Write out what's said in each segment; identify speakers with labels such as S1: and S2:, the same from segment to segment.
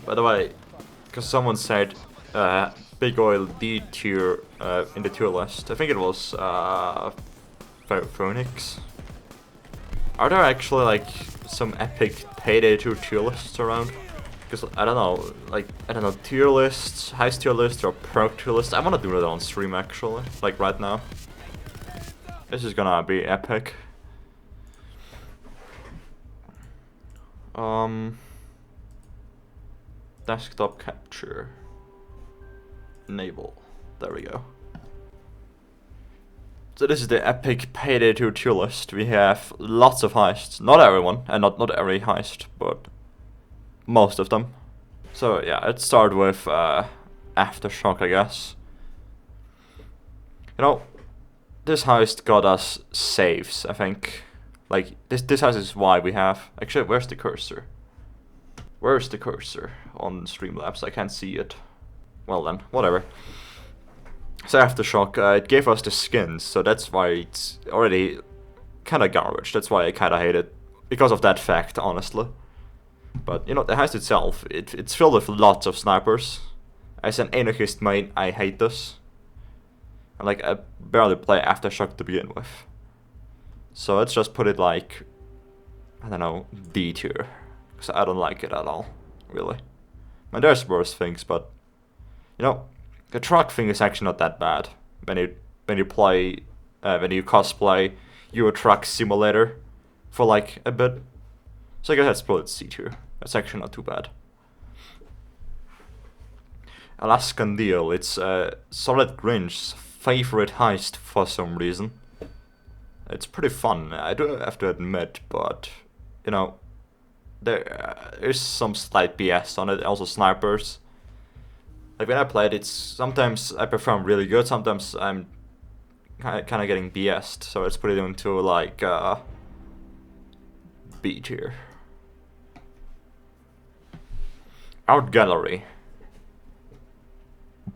S1: By the way, because someone said Big Oil D tier in the tier list. I think it was Phoenix. Are there actually like some epic Payday 2 tier lists around? Because I don't know, like tier lists, heist tier lists or perk tier lists. I want to do that on stream actually, like right now. This is gonna be epic. Desktop capture. Enable. There we go. So this is the epic Payday 2 tier list. We have lots of heists. Not everyone, and not every heist, but most of them. So yeah, let's start with aftershock, I guess. You know, this heist got us saves, I think. Like, this heist is why we have... Actually, where's the cursor? Where's the cursor on Streamlabs? I can't see it. Well then, whatever. So aftershock, it gave us the skins, so that's why it's already kinda garbage. That's why I kinda hate it. Because of that fact, honestly. But, you know, the heist itself, it's filled with lots of snipers. As an anarchist main, I hate this. And like, I barely play aftershock to begin with. So let's just put it like, I don't know, D tier. Because I don't like it at all, really. I mean, there's worse things, but, you know, the truck thing is actually not that bad. When you cosplay Euro Truck Simulator for like a bit. So I guess let's put it C tier. That's actually not too bad. Alaskan deal. It's Solid Grinch's favorite heist for some reason. It's pretty fun, I do have to admit, but, you know, there is some slight BS on it, also snipers. Like, when I play it, sometimes I perform really good, sometimes I'm kind of getting BS'd, so let's put it into, like, B tier. Art gallery.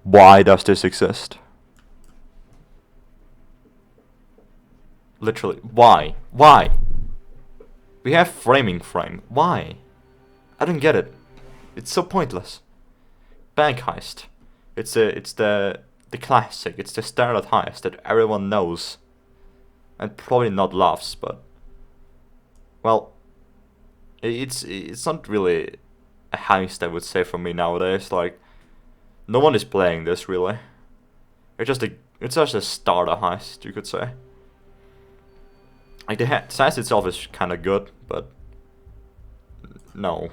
S1: Why does this exist? Literally, why? Why? We have framing frame. Why? I don't get it. It's so pointless. Bank heist. It's the classic. It's the standard heist that everyone knows, and probably not loves. But well, it's not really a heist, I would say, for me nowadays. Like, no one is playing this really. It's just a starter heist, you could say. Like, the heist itself is kind of good, but no,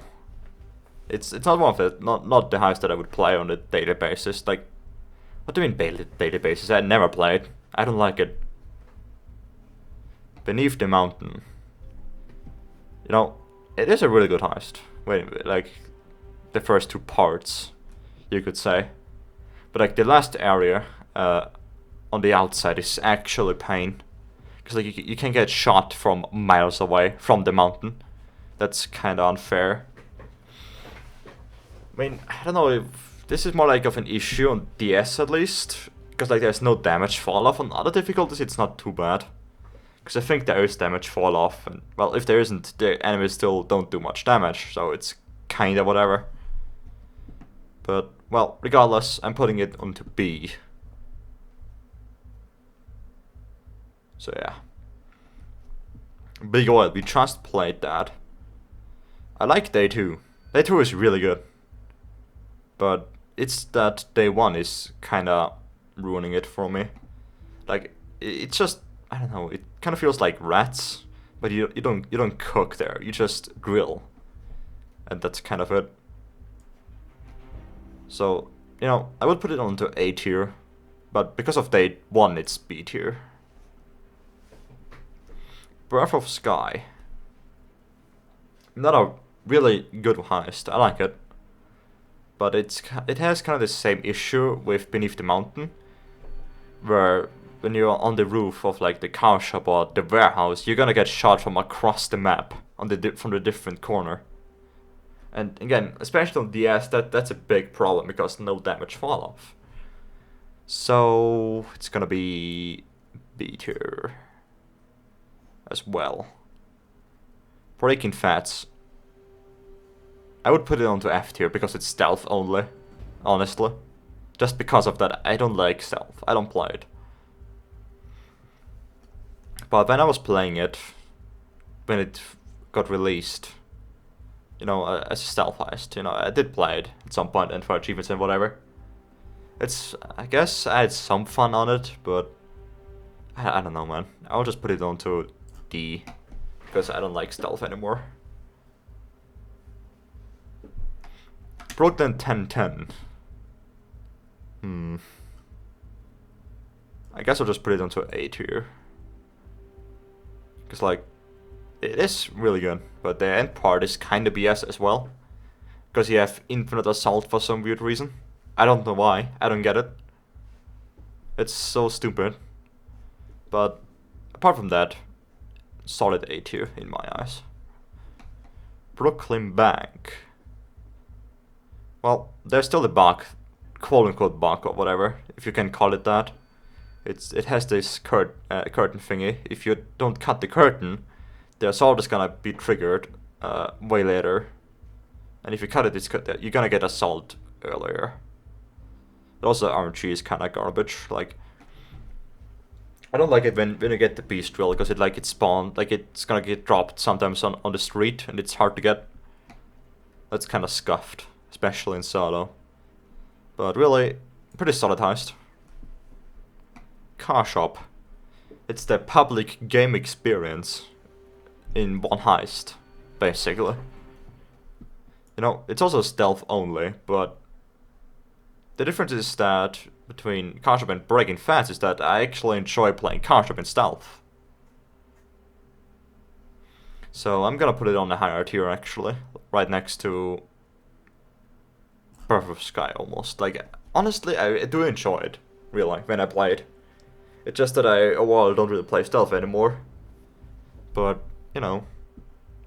S1: it's not one of the not the heist that I would play on a daily basis. Like, what do you mean daily basis? I never played. I don't like it. Beneath the mountain. You know, it is a really good heist. Wait, like the first two parts, you could say, but like the last area on the outside is actually pain. Because like you can get shot from miles away from the mountain. That's kind of unfair. I mean, I don't know if this is more like of an issue on DS at least. Because like there's no damage fall off. On other difficulties it's not too bad. Because I think there is damage fall off. And well, if there isn't, the enemies still don't do much damage. So it's kind of whatever. But well, regardless, I'm putting it onto B. So yeah. Big Oil, we just played that. I like Day 2. Day 2 is really good. But it's that Day 1 is kinda ruining it for me. Like, it's just, I don't know, it kinda feels like Rats. But you don't cook there, you just grill. And that's kind of it. So, you know, I would put it onto A tier. But because of Day 1, it's B tier. Breath of Sky. Not a really good heist. I like it, but it has kind of the same issue with Beneath the Mountain, where when you're on the roof of like the car shop or the warehouse, you're gonna get shot from across the map on from the different corner. And again, especially on DS, that's a big problem because no damage fall off. So it's gonna be B tier as well. Breaking Fats. I would put it onto F tier because it's stealth only, honestly. Just because of that, I don't like stealth. I don't play it. But when I was playing it, when it got released, you know, as a stealth heist, you know, I did play it at some point and for achievements and whatever. I guess I had some fun on it, but I don't know, man. I'll just put it onto D because I don't like stealth anymore. Brooklyn 1010. I guess I'll just put it onto A tier. Because, like, it is really good, but the end part is kind of BS as well. Because you have infinite assault for some weird reason. I don't know why. I don't get it. It's so stupid. But apart from that, solid A tier in my eyes. Brooklyn Bank. Well, there's still the bug, quote-unquote bug or whatever, if you can call it that. It has this curtain thingy. If you don't cut the curtain, the assault is gonna be triggered way later. And if you cut it, you're gonna get assault earlier. Also, RNG is kinda garbage. Like, I don't like it when you get the beast drill, because it spawned, like it's gonna get dropped sometimes on the street, and it's hard to get. That's kinda scuffed, especially in solo. But really, pretty solid heist. Car shop. It's the public game experience in one heist, basically. You know, it's also stealth only, but the difference is that between car shop and breaking fast is that I actually enjoy playing car shop in stealth. So I'm gonna put it on the higher tier actually, right next to Birth of Sky almost. Like, honestly, I do enjoy it, really, when I play it. It's just that I overall don't really play stealth anymore. But, you know,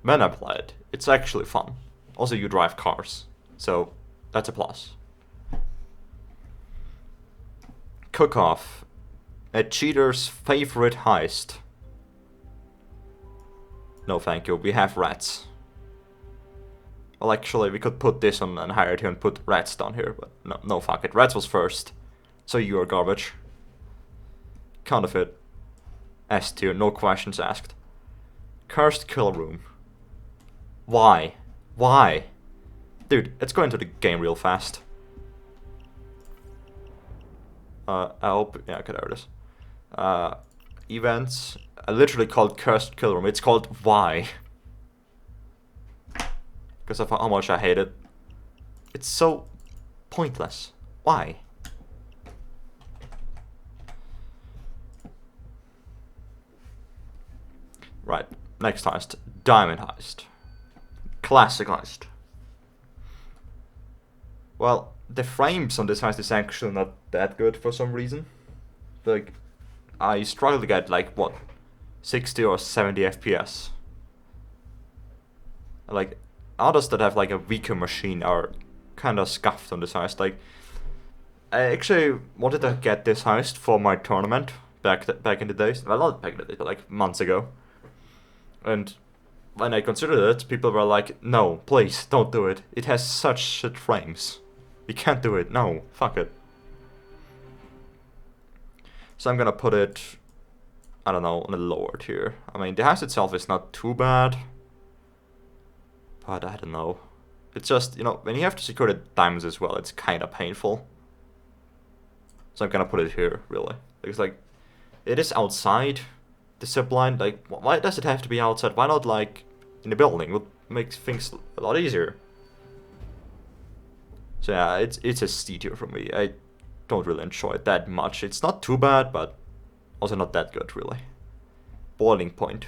S1: when I play it, it's actually fun. Also, you drive cars, so that's a plus. Cook-off. A cheater's favorite heist. No thank you, we have rats. Well, actually, we could put this on higher tier and put rats down here, but no, fuck it. Rats was first, so you are garbage. Counterfeit. S tier, no questions asked. Cursed kill room. Why? Why? Dude, let's go into the game real fast. I hope, yeah, okay, there it is. Events, literally called Cursed Kill Room. It's called Why? Because of how much I hate it. It's so pointless. Why? Right, next heist. Diamond heist. Classic heist. Well, the frames on this heist is actually not that good for some reason. Like, I struggle to get, like, what, 60 or 70 FPS. Like, others that have, like, a weaker machine are kind of scuffed on this heist. Like, I actually wanted to get this heist for my tournament back in the days. Well, not back in the days, but, like, months ago. And when I considered it, people were like, no, please, don't do it. It has such shit frames. You can't do it. No, fuck it. So I'm gonna put it, I don't know, on the lower tier. I mean, the house itself is not too bad. But I don't know. It's just, you know, when you have to secure the diamonds as well, it's kind of painful. So I'm gonna put it here, really. Because, like, it is outside the zipline. Like, why does it have to be outside? Why not, like, in the building? It would make things a lot easier. So yeah, it's a C tier for me. I don't really enjoy it that much. It's not too bad, but also not that good, really. Boiling Point.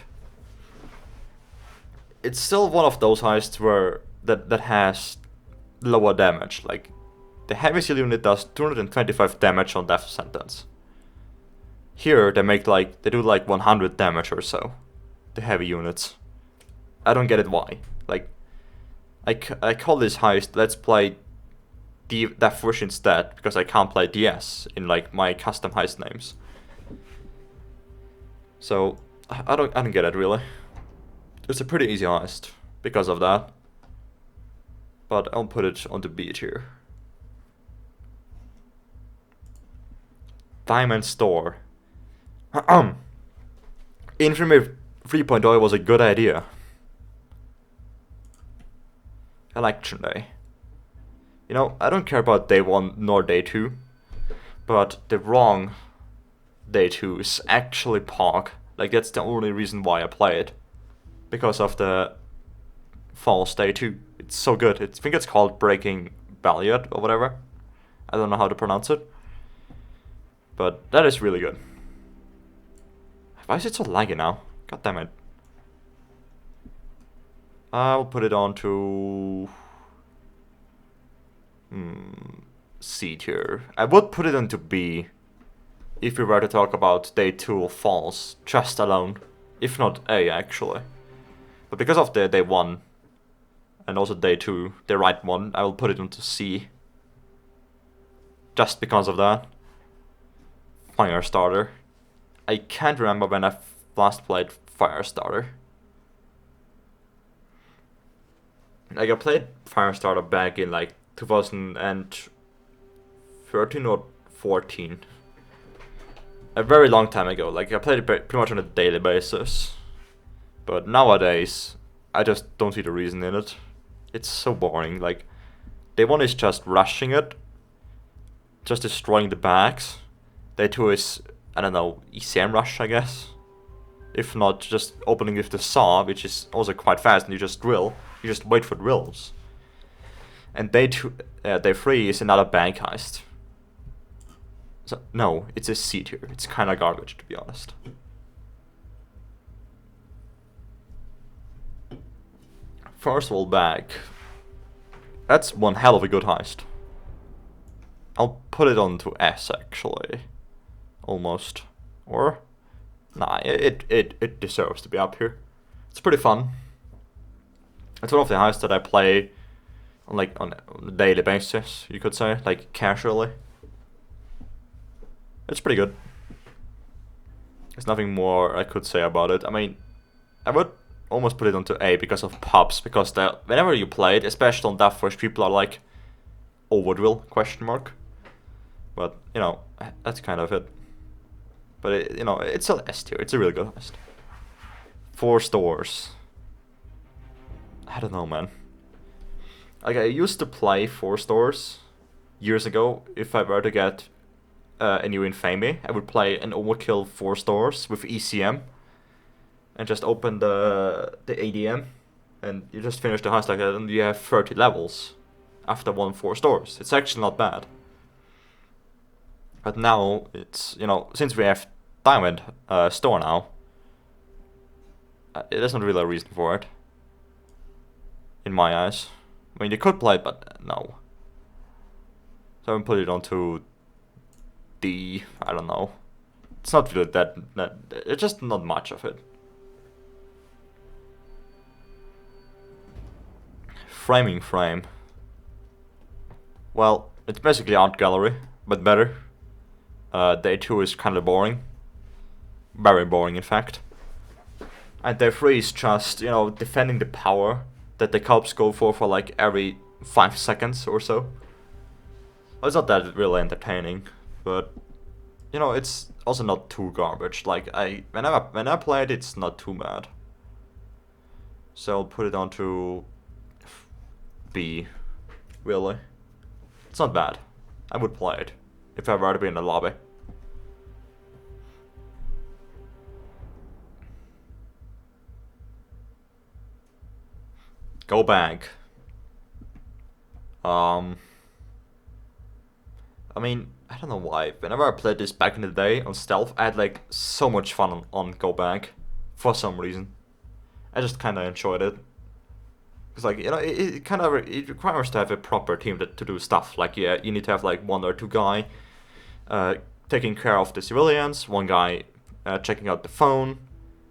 S1: It's still one of those heists where that has lower damage. Like, the heavy seal unit does 225 damage on death sentence. Here they do like 100 damage or so. The heavy units. I don't get it why. Like, I call this heist, let's play Death Wish instead, because I can't play DS in, like, my custom heist names. So I don't get it, really. It's a pretty easy heist because of that. but I'll put it on the B tier. Diamond Store. Infamy 3.0 was a good idea. Election Day. You know, I don't care about day 1 nor day 2, but the wrong day 2 is actually Perk. Like, that's the only reason why I play it. Because of the false day 2. It's so good. I think it's called Breaking Yacht or whatever. I don't know how to pronounce it. But that is really good. Why is it so laggy now? God damn it. I'll put it on to C tier. I would put it into B if we were to talk about day 2 of false just alone. If not A, actually. But because of the day 1 and also day 2, the right one, I will put it into C. Just because of that. Firestarter. I can't remember when I last played Firestarter. Like, I played Firestarter back in like 2013 or 14. A very long time ago. Like, I played it pretty much on a daily basis. But nowadays, I just don't see the reason in it. It's so boring. Like, day 1 is just rushing it, just destroying the bags. Day 2 is, I don't know, ECM rush, I guess. If not, just opening with the saw, which is also quite fast, and you just drill. You just wait for drills. And day 3 is another bank heist. So, no, it's a C tier. It's kinda garbage, to be honest. First of all, bag. That's one hell of a good heist. I'll put it on to S, actually. Almost. Or? Nah, it deserves to be up here. It's pretty fun. It's one of the heists that I play on a daily basis, you could say, like casually. It's pretty good. There's nothing more I could say about it. I mean, I would almost put it onto A because of pubs, because whenever you play it, especially on Death Wish, people are like, overdrill, question mark. But, you know, that's kind of it. But, it's still S tier. It's a really good heist. 4 stores. I don't know, man. Like, I used to play 4 stores years ago. If I were to get a new Infamy, I would play an overkill 4 stores with ECM. And just open the ADM. And you just finish the heist like that, and you have 30 levels after 4 stores. It's actually not bad. But now, it's, since we have Diamond Store now, there's not really a reason for it. In my eyes. I mean, you could play it, but no. So I would put it onto D, I don't know. It's not really that it's just not much of it. Framing frame. Well, it's basically art gallery, but better. Day 2 is kind of boring. Very boring, in fact. And day 3 is just, defending the power that the cops go for like every 5 seconds or so. Well, it's not that really entertaining, but, it's also not too garbage. Like, when I play it, it's not too bad. So I'll put it on to B, really. It's not bad. I would play it if I were to be in the lobby. Go back. I mean, I don't know why. Whenever I played this back in the day on stealth, I had like so much fun on Go Back. For some reason. I just kinda enjoyed it. Because like, it requires to have a proper team to do stuff. Like, yeah, you need to have like 1 or 2 guy taking care of the civilians, 1 guy checking out the phone,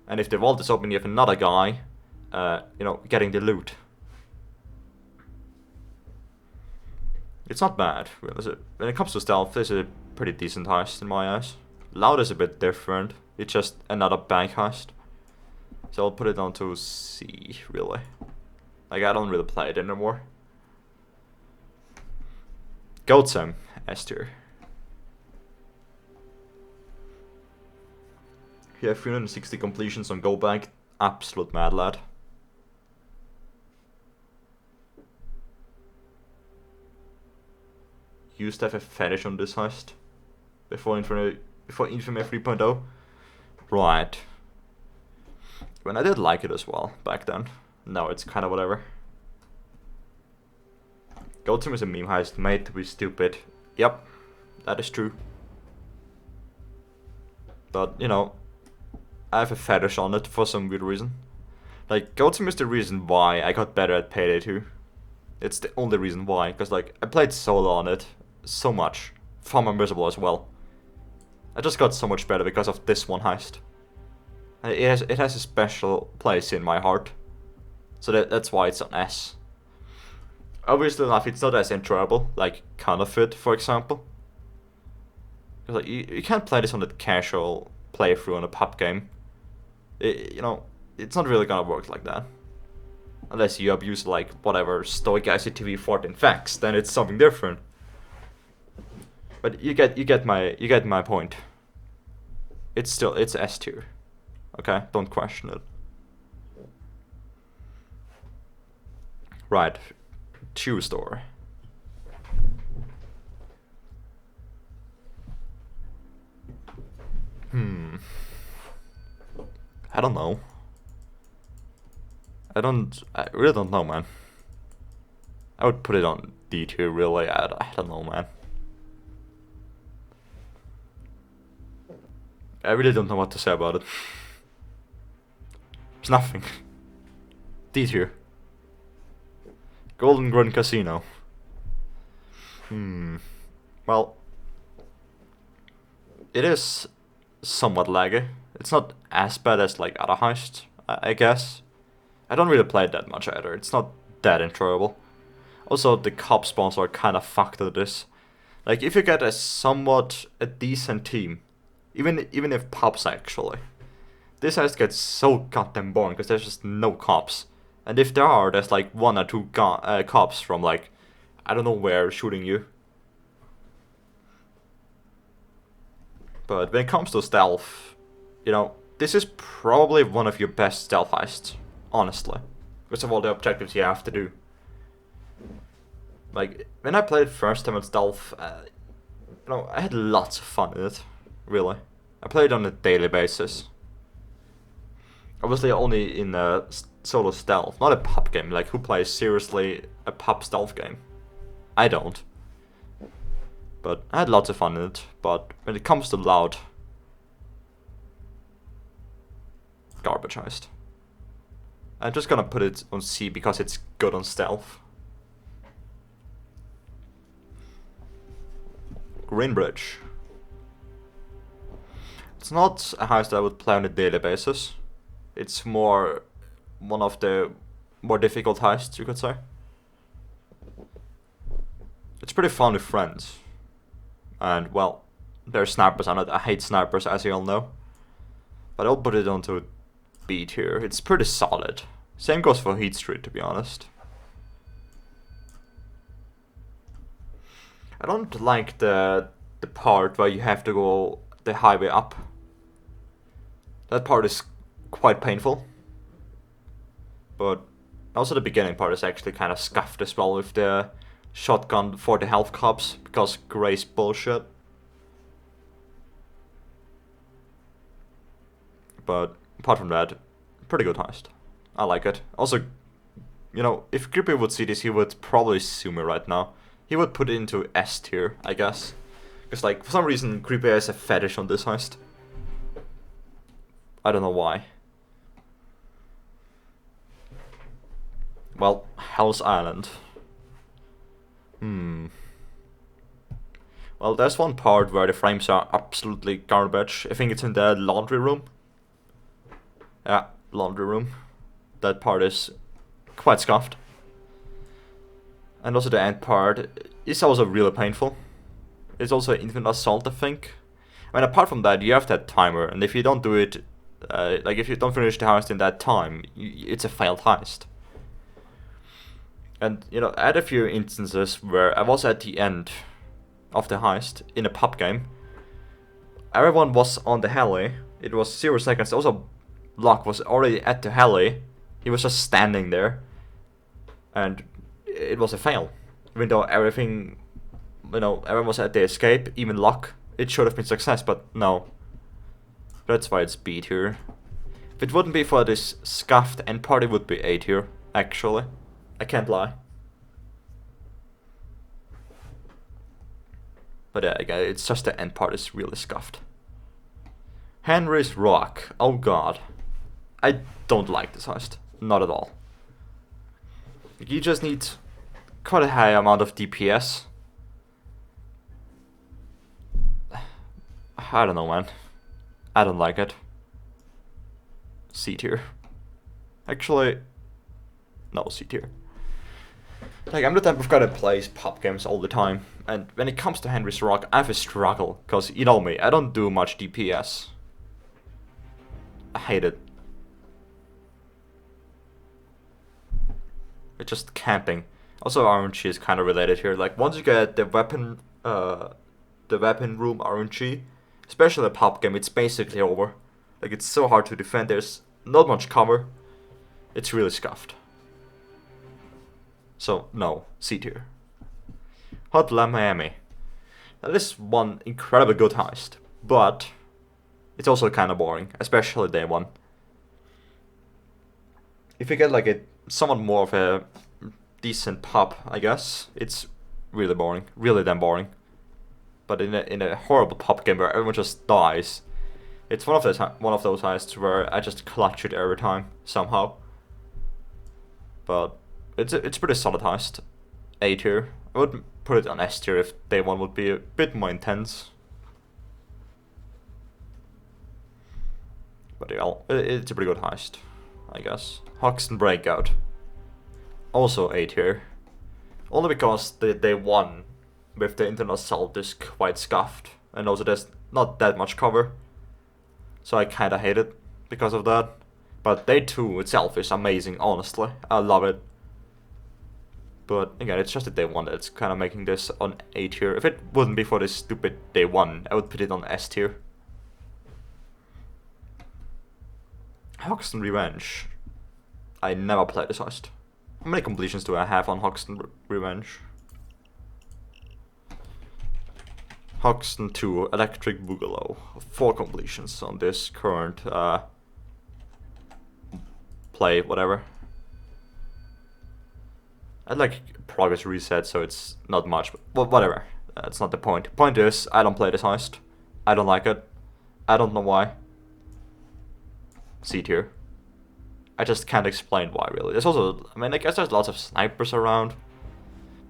S1: and if the vault is open, you have another guy, getting the loot. It's not bad. When it comes to stealth, this is a pretty decent heist in my eyes. Loud is a bit different. It's just another bank heist. So I'll put it on to C, really. Like, I don't really play it anymore. Goatsam, S tier. You have 360 completions on Go Bank. Absolute mad lad. Used to have a fetish on this heist before Infamy 3.0. Right. When I did like it as well back then. Now it's kind of whatever. Goatsam is a meme heist made to be stupid. Yep, that is true. But, you know, I have a fetish on it for some weird reason. Like, Goatsam is the reason why I got better at Payday 2. It's the only reason why, because like, I played solo on it so much. From Reservoir as well. I just got so much better because of this one heist. It has a special place in my heart. So that's why it's on S. Obviously enough, it's not as enjoyable, like Counterfeit, for example. Because like, you can't play this on a casual playthrough on a pub game. You know, it's not really gonna work like that. Unless you abuse like whatever stoic ICTV 14 facts, then it's something different. But you get my point. It's S tier. Okay, don't question it. Right, shoe store. I don't know. I really don't know, man. I would put it on D tier, really. I don't know, man. I really don't know what to say about it. There's nothing. D tier. Golden Grin Casino. Well, it is somewhat laggy. It's not as bad as like other heists, I guess. I don't really play it that much either. It's not that enjoyable. Also, the cop spawns are kind of fucked at this. Like, if you get a decent team, even if pops actually, this heist gets so goddamn boring because there's just no cops. And if there are, there's like 1 or 2 cops from like, I don't know where, shooting you. But when it comes to stealth, you know, this is probably one of your best stealth heists, honestly. Because of all the objectives you have to do. Like, when I played first time on stealth, you know, I had lots of fun in it, really. I played on a daily basis. Obviously only in a solo stealth, not a pub game. Like, who plays seriously a pub stealth game? I don't. But I had lots of fun in it. But when it comes to loud, garbage heist. I'm just gonna put it on C because it's good on stealth. Greenbridge. It's not a heist I would play on a daily basis. It's more one of the more difficult heists, you could say. It's pretty fun with friends. And, well, there's snipers on it. I hate snipers, as you all know. But I'll put it onto B tier. It's pretty solid. Same goes for Heat Street, to be honest. I don't like the part where you have to go the highway up. That part is quite painful. But also the beginning part is actually kind of scuffed as well with the shotgun for the health cops, because Gray's bullshit. But apart from that, pretty good heist. I like it. Also, you know, if Creepy would see this, he would probably sue me right now. He would put it into S tier, I guess. Because, like, for some reason, Creepy has a fetish on this heist. I don't know why. Well, Hell's Island. Well, there's one part where the frames are absolutely garbage. I think it's in the laundry room. Yeah, laundry room. That part is quite scuffed. And also the end part is also really painful. It's also infinite assault, I think. I mean, apart from that, you have that timer, and if you don't do it, like if you don't finish the heist in that time, it's a failed heist. And, you know, I had a few instances where I was at the end, of the heist in a pub game. Everyone was on the heli. It was 0 seconds. Also, Locke was already at the heli. He was just standing there. And it was a fail. Even though everything, everyone was at the escape, even Locke, it should have been success, but no. That's why it's B tier. If it wouldn't be for this scuffed end part, it would be A tier, actually. I can't lie. But yeah, again, it's just the end part is really scuffed. Henry's Rock. Oh god. I don't like this heist. Not at all. You just need quite a high amount of DPS. I don't know, man. I don't like it. C tier. Actually, no, C tier. Like, I'm the type of guy that plays pub games all the time, and when it comes to Henry's Rock, I have a struggle, because you know me, I don't do much DPS. I hate it. It's just camping. Also, RNG is kind of related here. Like, once you get the weapon room RNG, especially in a pub game, it's basically over. Like, it's so hard to defend. There's not much cover. It's really scuffed. So, no, C tier. Hotline Miami. Now, this is one incredibly good heist, but it's also kind of boring, especially day one. If you get like a somewhat more of a decent pub, I guess, it's really boring, really damn boring. But in a horrible pub game where everyone just dies, it's one of those heists where I just clutch it every time somehow. But it's pretty solid heist. A tier. I would put it on S tier if day one would be a bit more intense. But yeah, it's a pretty good heist, I guess. Hoxton Breakout. Also A tier. Only because the day one with the internal assault is quite scuffed. And also there's not that much cover. So I kinda hate it because of that. But day two itself is amazing, honestly. I love it. But again, it's just the day one that's kind of making this on A tier. If it wouldn't be for this stupid day one, I would put it on S tier. Hoxton Revenge. I never played this heist. How many completions do I have on Hoxton Revenge? Hoxton 2 Electric Boogaloo. 4 completions on this current play, whatever. I'd like progress reset, so it's not much, but whatever. That's not the point. Point is, I don't play this heist. I don't like it. I don't know why. C tier. I just can't explain why, really. There's also, I mean, I guess there's lots of snipers around.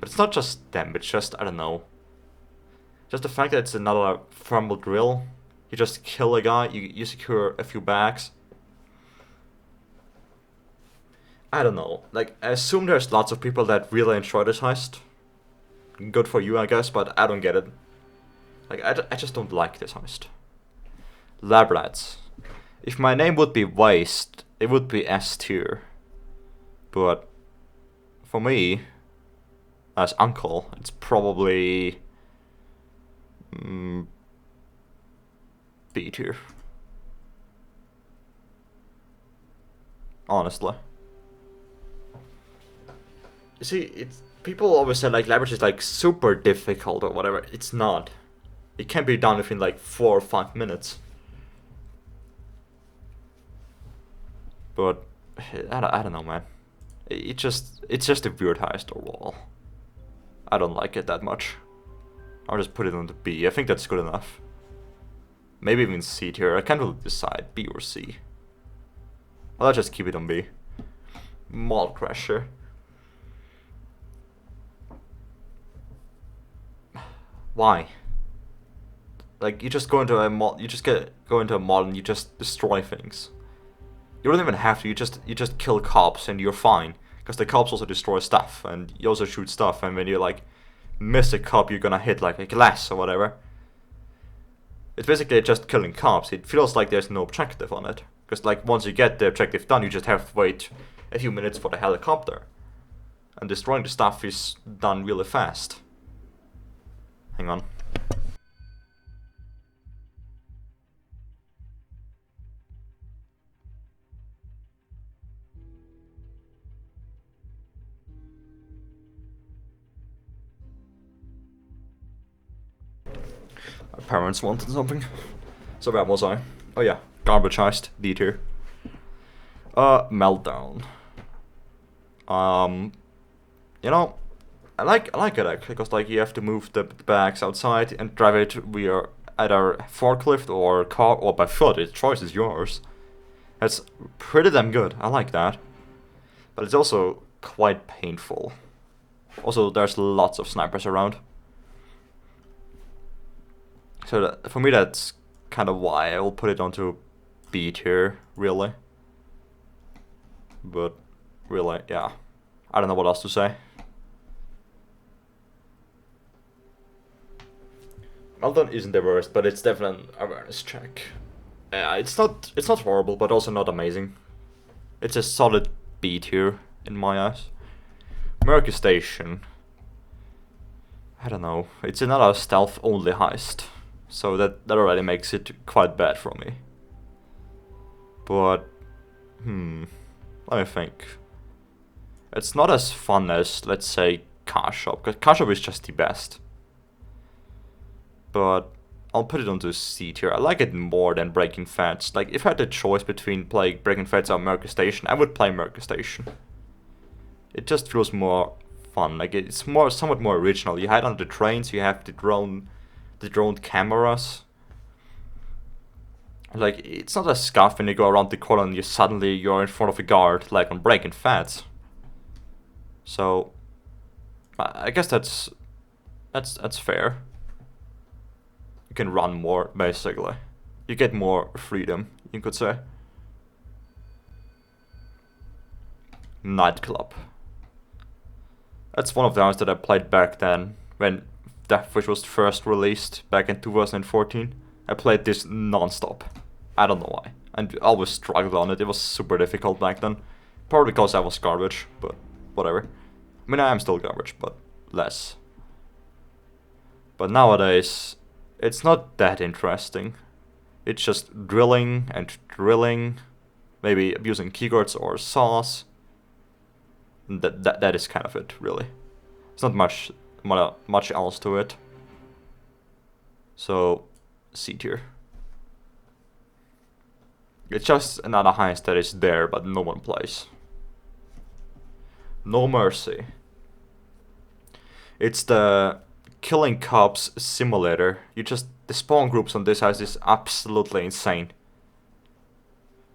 S1: But it's not just them, it's just, I don't know. Just the fact that it's another thermal drill. You just kill a guy, you secure a few bags. I don't know. Like, I assume there's lots of people that really enjoy this heist. Good for you, I guess, but I don't get it. Like, I just don't like this heist. Lab Rats. If my name would be Waste, it would be S tier. But for me, as uncle, it's probably B tier. Honestly. You see, it's people always say like leverage is like super difficult or whatever. It's not. It can be done within like 4 or 5 minutes. But I don't know, man. It's just a weird heist overall. I don't like it that much. I'll just put it on the B. I think that's good enough. Maybe even C tier. I can't really decide B or C. Well, I'll just keep it on B. Mallcrasher. Why? Like, you just go into a mall, go into a mall and you just destroy things. You don't even have to. You just kill cops and you're fine, because the cops also destroy stuff and you also shoot stuff. And when you like miss a cop, you're gonna hit like a glass or whatever. It's basically just killing cops. It feels like there's no objective on it, because like once you get the objective done, you just have to wait a few minutes for the helicopter, and destroying the stuff is done really fast. Hang on. My parents wanted something. So where was I? Oh yeah, garbage heist, D tier. Meltdown. You know, I like it actually, because like you have to move the bags outside and drive it via either forklift or car or by foot. The choice is yours. That's pretty damn good. I like that. But it's also quite painful. Also, there's lots of snipers around. So that, for me, that's kind of why I will put it onto B tier, really. But really, yeah. I don't know what else to say. Meltdown isn't the worst, but it's definitely an awareness check. It's not horrible, but also not amazing. It's a solid B tier in my eyes. Murky Station. I don't know. It's another stealth only heist, so that already makes it quite bad for me. But let me think. It's not as fun as, let's say, Car Shop, because Car Shop is just the best. But I'll put it onto C tier. I like it more than Breaking Fats. Like, if I had the choice between playing Breaking Fats or Murky Station, I would play Murky Station. It just feels more fun. Like, it's somewhat more original. You hide under the trains, you have the drone cameras. Like, it's not as scuff when you go around the corner and you're in front of a guard, like on Breaking Fats. So, I guess that's fair. You can run more, basically. You get more freedom, you could say. Nightclub. That's one of the games that I played back then, when Deathwish was first released, back in 2014. I played this non-stop. I don't know why. And I always struggled on it. It was super difficult back then. Probably because I was garbage, but whatever. I mean, I am still garbage, but less. But nowadays, it's not that interesting. It's just drilling and drilling, maybe abusing keyguards or saws. That is kind of it, really. It's not much else to it. So, C tier. It's just another heist that is there, but no one plays. No Mercy. It's the killing cops simulator. The spawn groups on this heist is absolutely insane.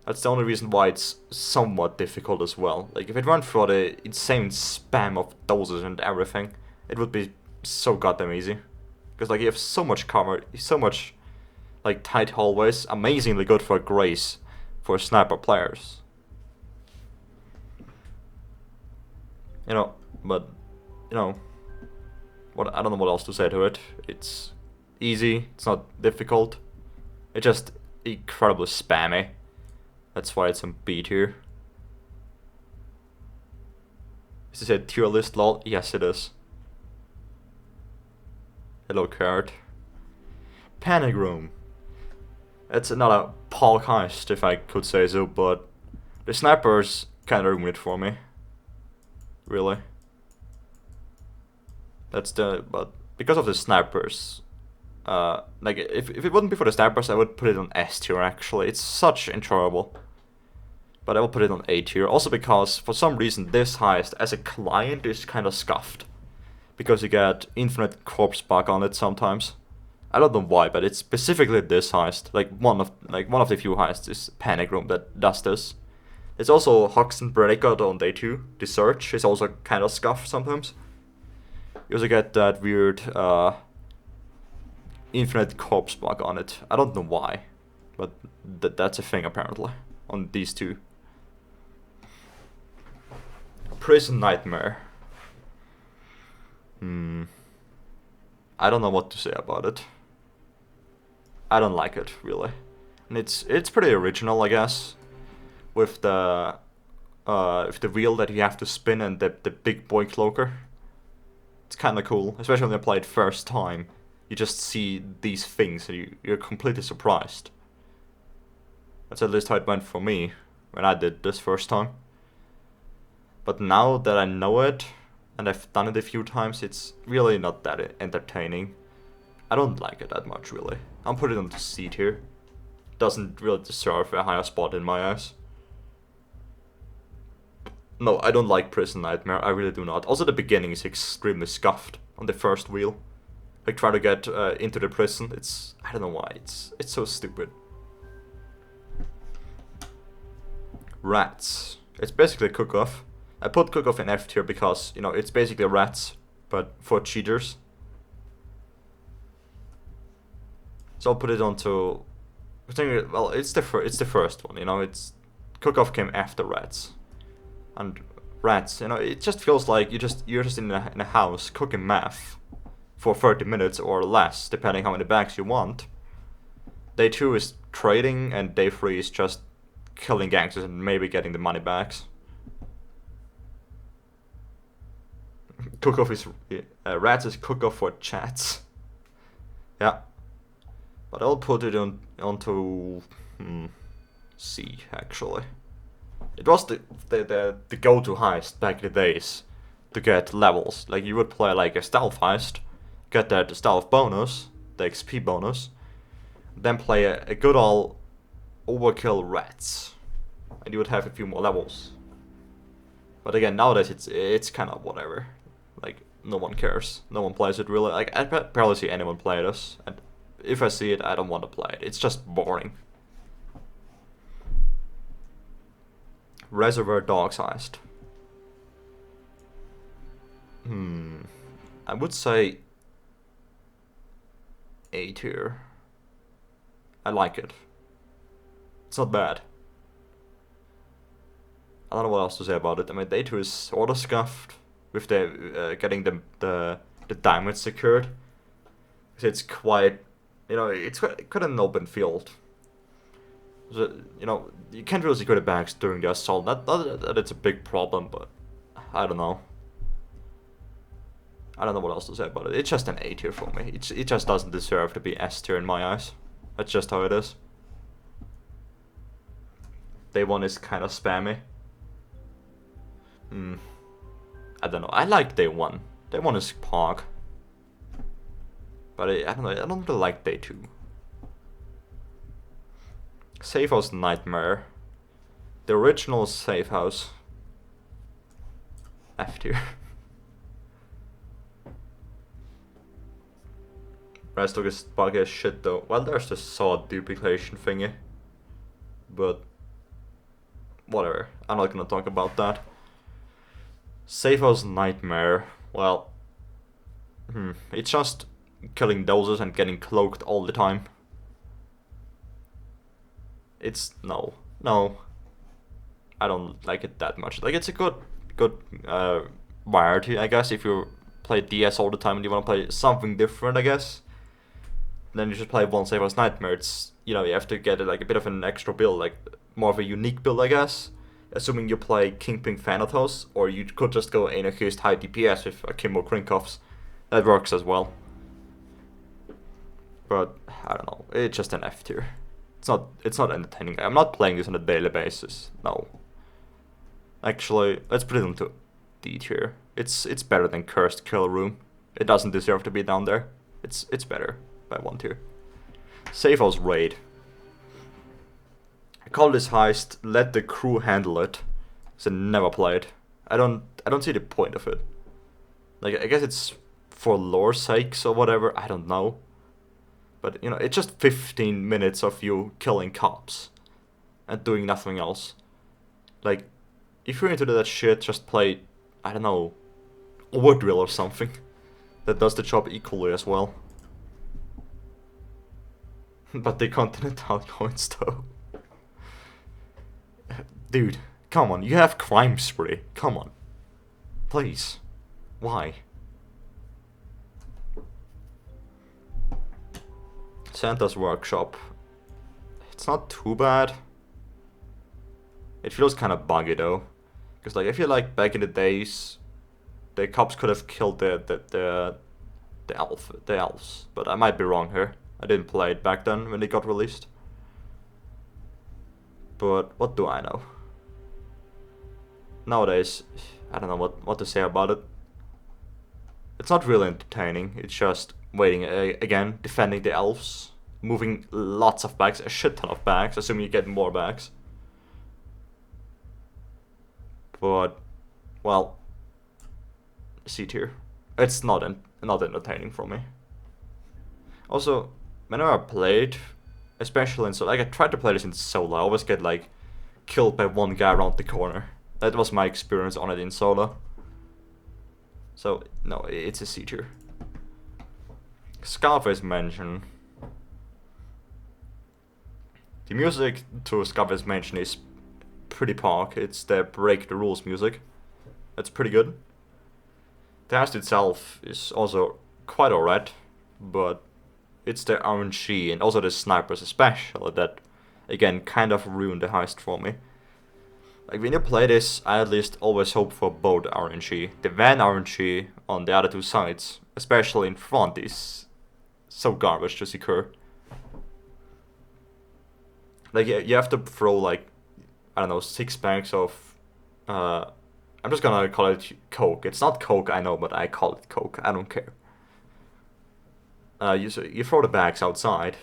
S1: That's the only reason why it's somewhat difficult as well. Like, if it weren't for the insane spam of doses and everything, it would be so goddamn easy. Because, like, you have so much cover, so much, like, tight hallways. Amazingly good for Grace, for sniper players. You know, but, you know, I don't know what else to say to it. It's easy, it's not difficult. It's just incredibly spammy. That's why it's on B tier. Is this a tier list, lol? Yes, it is. Hello, card. Panic Room. It's another Polk heist, if I could say so, but the snipers kinda ruined it for me. Really. But because of the snipers, like, if it wouldn't be for the snipers, I would put it on S tier, actually. It's such enjoyable. But I will put it on A tier, also because, for some reason, this heist, as a client, is kind of scuffed. Because you get infinite corpse bug on it sometimes. I don't know why, but it's specifically this heist. Like, one of the few heists is Panic Room that does this. It's also Hoxton breakout on day 2. The search is also kind of scuffed sometimes. You also get that weird infinite corpse bug on it. I don't know why, but that's a thing apparently on these two. Prison Nightmare. I don't know what to say about it. I don't like it, really. And it's pretty original, I guess, with the wheel that you have to spin and the big boy cloaker. It's kind of cool, especially when I play it first time. you just see these things and you're completely surprised. That's at least how it went for me when I did this first time. But now that I know it, and I've done it a few times, it's really not that entertaining. I don't like it that much, really. I'll put it on the C tier. Doesn't really deserve a higher spot in my eyes. No, I don't like Prison Nightmare, I really do not. Also, the beginning is extremely scuffed on the first wheel. Like, try to get into the prison, I don't know why, it's so stupid. Rats. It's basically Cook-Off. I put Cook-Off in F tier because, you know, it's basically Rats, but for cheaters. So I'll put it onto... Well, it's the first one, you know, Cook-Off came after Rats. And Rats, you know, it just feels like you're just in a house cooking meth for 30 minutes or less, depending how many bags you want. Day 2 is trading, and day 3 is just killing gangsters and maybe getting the money backs. Cook-Off is... Rats is Cook-Off for chats. Yeah. But I'll put it onto... C, actually. It was the go-to heist back in the days to get levels. Like, you would play like a stealth heist, get that stealth bonus, the XP bonus, then play a good old overkill Rats, and you would have a few more levels. But again, nowadays it's kind of whatever. Like, no one cares. No one plays it really. Like, I barely see anyone play this, and if I see it, I don't want to play it. It's just boring. Reservoir Dogs Heist. I would say A tier. I like it. It's not bad. I don't know what else to say about it. I mean, day 2 is sort of scuffed with the getting the diamonds secured. It's quite, you know, it's quite an open field. So, you know, you can't really secure the bags during the assault. Not that it's a big problem, but I don't know. I don't know what else to say about it. It's just an A tier for me. It just doesn't deserve to be S tier in my eyes. That's just how it is. Day 1 is kind of spammy. I don't know. I like day 1. Day 1 is Pog. But I don't know. I don't really like day 2. Safe House Nightmare. The original Safe House. F tier. Rest of is buggy as shit though. Well, there's the saw duplication thingy. But whatever. I'm not gonna talk about that. Safe House Nightmare. Well, it's just killing dozers and getting cloaked all the time. It's no. I don't like it that much. Like, it's a good variety, I guess. If you play DS all the time and you want to play something different, I guess, then you should play one Safe House Nightmare. It's, you know, you have to get like a bit of an extra build, like more of a unique build, I guess. Assuming you play Kingpin Thanatos, or you could just go anarchist high DPS with Akimbo Krinkoffs. That works as well. But I don't know. It's just an F tier. It's not entertaining. I'm not playing this on a daily basis. No. Actually, let's put it into D tier. It's better than Cursed Kill Room. It doesn't deserve to be down there. It's better by 1 tier. Safe House Raid. I call this heist let the crew handle it. So never played. I don't see the point of it. Like, I guess it's for lore's sakes or whatever. I don't know. But, you know, it's just 15 minutes of you killing cops and doing nothing else. Like, if you're into that shit, just play, I don't know, Overdrill or something that does the job equally as well. But the Continental coins though. Dude, come on, you have Crime Spree. Come on. Please. Why? Santa's Workshop. It's not too bad. It feels kind of buggy though. Because, like, I feel like back in the days, the cops could have killed the the elves, but I might be wrong here. I didn't play it back then when it got released. But what do I know? Nowadays, I don't know what to say about it. It's not really entertaining. It's just waiting again, defending the elves, moving lots of bags, a shit ton of bags, assuming you get more bags. But, well, C tier. It's not entertaining for me. Also, whenever I played, especially in solo, like I tried to play this in solo, I always get like killed by one guy around the corner. That was my experience on it in solo. So no, it's a C tier. Scarface Mansion. The music to Scarface Mansion is pretty Perk. It's the break the rules music. That's pretty good. The heist itself is also quite alright, but it's the RNG and also the snipers especially that again kind of ruined the heist for me. Like when you play this, I at least always hope for both RNG. The van RNG on the other two sides, especially in front, is so garbage to secure. Like you have to throw like, I don't know, 6 bags of I'm just gonna call it Coke. It's not Coke, I know, but I call it Coke. I don't care. You throw the bags outside,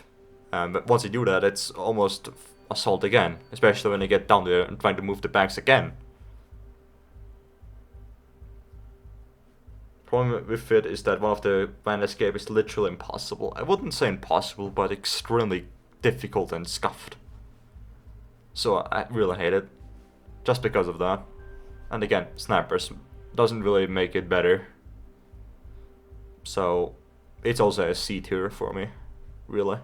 S1: but once you do that, it's almost assault again, especially when you get down there and trying to move the bags again. Problem with it is that one of the van escape is literally impossible. I wouldn't say impossible, but extremely difficult and scuffed. So I really hate it, just because of that. And again, snipers doesn't really make it better. So it's also a C tier for me, really.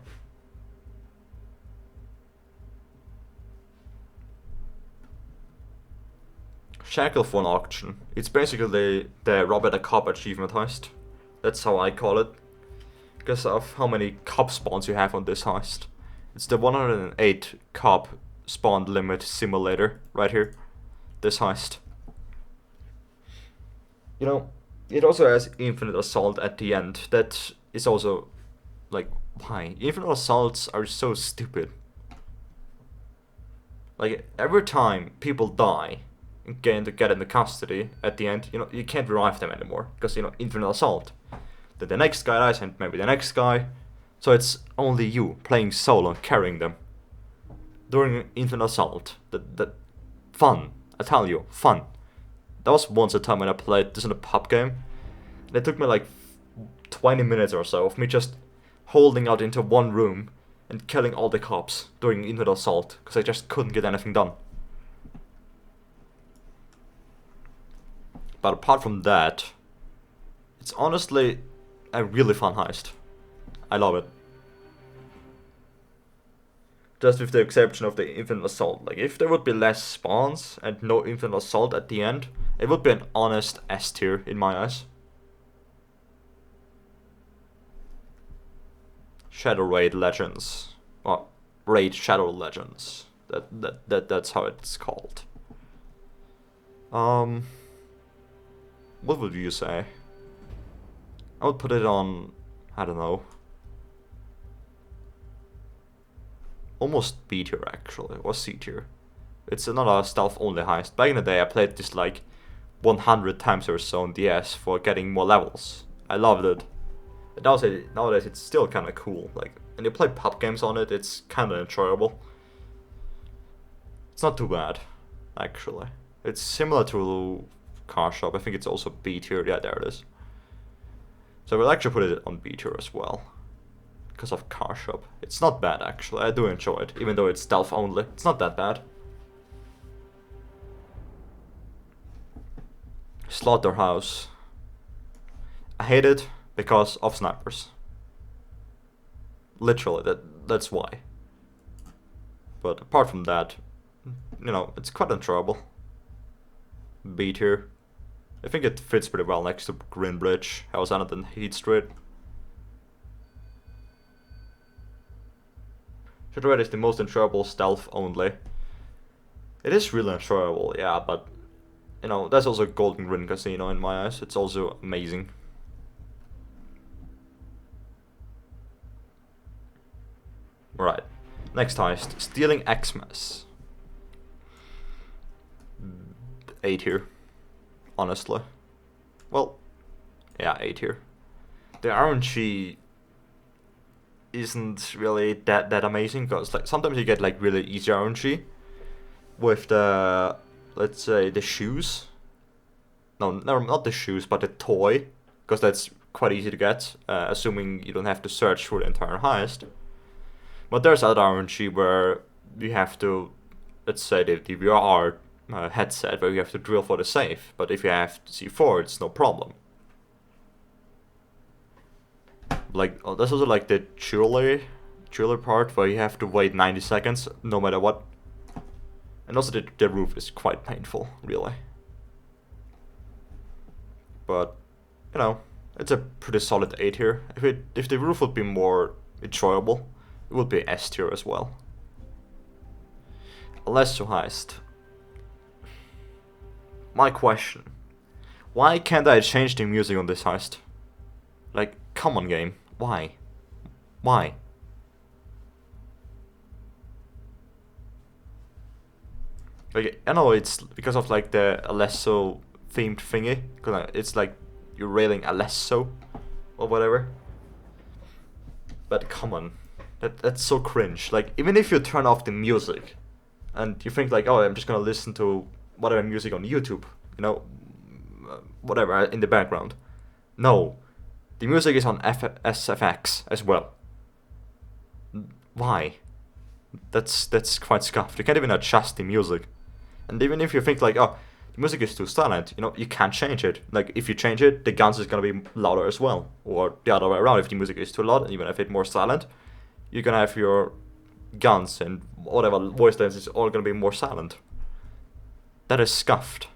S1: Shackleford auction. It's basically the rob at a cop achievement heist. That's how I call it, because of how many cop spawns you have on this heist. It's the 108 cop spawn limit simulator right here. This heist. You know, it also has infinite assault at the end. That is also, like, why? Infinite assaults are so stupid. Like, every time people die and get into custody, at the end, you know, you can't revive them anymore. Because, you know, infinite assault. Then the next guy dies, and maybe the next guy. So it's only you, playing solo, carrying them. During infinite assault. That fun. I tell you, fun. That was once a time when I played this in a pub game. And it took me like 20 minutes or so of me just holding out into one room and killing all the cops during infinite assault, because I just couldn't get anything done. But apart from that, it's honestly a really fun heist. I love it. Just with the exception of the infinite assault. Like, if there would be less spawns and no infinite assault at the end, it would be an honest S tier in my eyes. Shadow Raid Legends. Well, Raid Shadow Legends. That's how it's called. What would you say? I would put it on, I don't know, almost B tier actually, or C tier. It's another stealth only heist. Back in the day I played this like 100 times or so on DS for getting more levels. I loved it. And nowadays it's still kinda cool. Like, when you play pub games on it, it's kinda enjoyable. It's not too bad, actually. It's similar to Car Shop. I think it's also B tier. Yeah, there it is. So we'll actually put it on B tier as well, because of Car Shop. It's not bad actually, I do enjoy it, even though it's stealth only. It's not that bad. Slaughterhouse. I hate it because of snipers. Literally, that's why. But apart from that, you know, it's quite enjoyable. B tier. I think it fits pretty well next to Grin Bridge, House and Heat Street. Shadowred is the most enjoyable stealth only. It is really enjoyable, yeah, but you know, that's also Golden Grin Casino in my eyes. It's also amazing. Right. Next heist. Stealing xmas. 8 here. Honestly. Well, yeah, 8 here. The RNG isn't really that amazing, because like sometimes you get like really easy RNG with the, let's say, the shoes. No, not the shoes, but the toy, because that's quite easy to get, assuming you don't have to search for the entire heist. But there's other RNG where you have to, let's say, the VR headset, where you have to drill for the safe. But if you have C4, it's no problem. Like, oh, there's also like the jewelry part where you have to wait 90 seconds no matter what. And also the roof is quite painful, really. But, you know, it's a pretty solid 8 here. If the roof would be more enjoyable, it would be S tier as well. Let's do heist. My question. Why can't I change the music on this heist? Like, come on game. Why? Why? Like, I know it's because of like the Alesso themed thingy. Cause it's like you're railing Alesso or whatever. But come on. That's so cringe. Like, even if you turn off the music and you think like, oh, I'm just gonna listen to whatever music on YouTube, you know, whatever in the background. No. The music is on SFX as well. Why? That's quite scuffed. You can't even adjust the music. And even if you think like, oh, the music is too silent, you know, you can't change it. Like, if you change it, the guns is gonna be louder as well. Or the other way around, if the music is too loud, and even if it's more silent, you're gonna have your guns and whatever voice lines is all gonna be more silent. That is scuffed.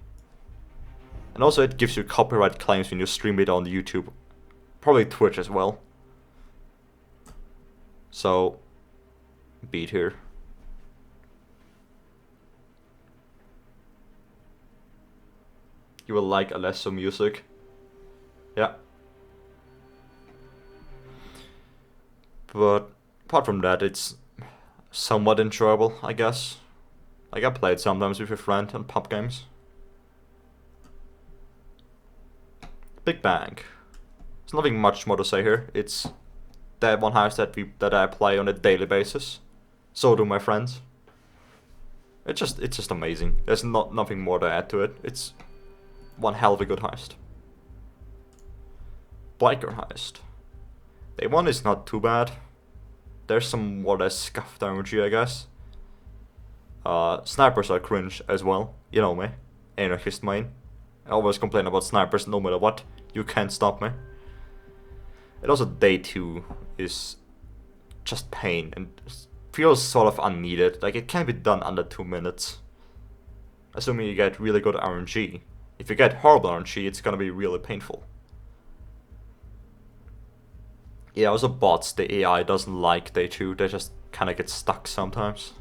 S1: And also it gives you copyright claims when you stream it on YouTube. Probably Twitch as well. So, beat here. You will like Alesso music. Yeah. But apart from that, it's somewhat enjoyable, I guess. Like, I play it sometimes with a friend on pub games. Big Bang. There's nothing much more to say here. It's that one house that I play on a daily basis. So do my friends. It's just amazing. There's nothing more to add to it. It's one hell of a good heist. Biker heist. Day 1 is not too bad. There's some more less scuffed RNG, I guess. Snipers are cringe as well. You know me. Anarchist main. I always complain about snipers no matter what. You can't stop me. And also day 2 is just pain and feels sort of unneeded. Like, it can be done under 2 minutes. Assuming you get really good RNG. If you get horrible RNG, it's gonna be really painful. Yeah, also bots, the AI doesn't like day 2, they just kinda get stuck sometimes.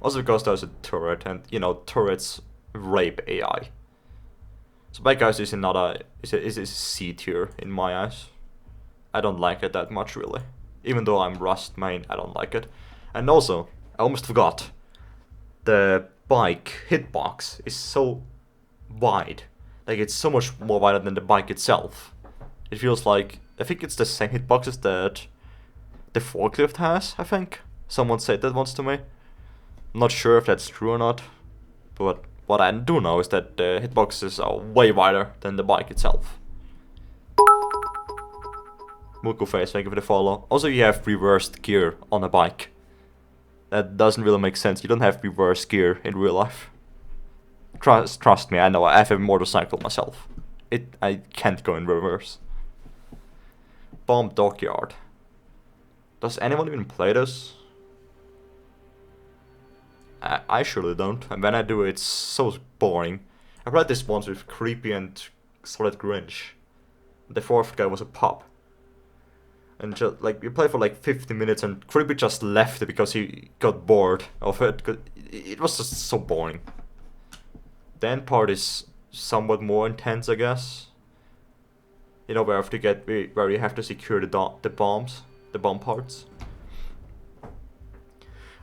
S1: Also because there's a turret, and you know, turrets rape AI. So Bad Guys is a C tier in my eyes. I don't like it that much really. Even though I'm Rust main, I don't like it. And also, I almost forgot, the bike hitbox is so wide. Like, it's so much more wider than the bike itself. It feels like, I think it's the same hitboxes that the forklift has, I think. Someone said that once to me. I'm not sure if that's true or not. But what I do know is that the hitboxes are way wider than the bike itself. Murky face, thank you for the follow. Also, you have reversed gear on a bike. That doesn't really make sense. You don't have reverse gear in real life. Trust me, I know. I have a motorcycle myself. I can't go in reverse. Bomb Dockyard. Does anyone even play this? I surely don't. And when I do, it's so boring. I played this once with Creepy and Solid Grinch. The fourth guy was a pup. And just, like, we played for like 50 minutes and Creepy just left it because he got bored of it. Cause it was just so boring. The end part is somewhat more intense, I guess. You know, where you have to secure the bombs, the bomb parts.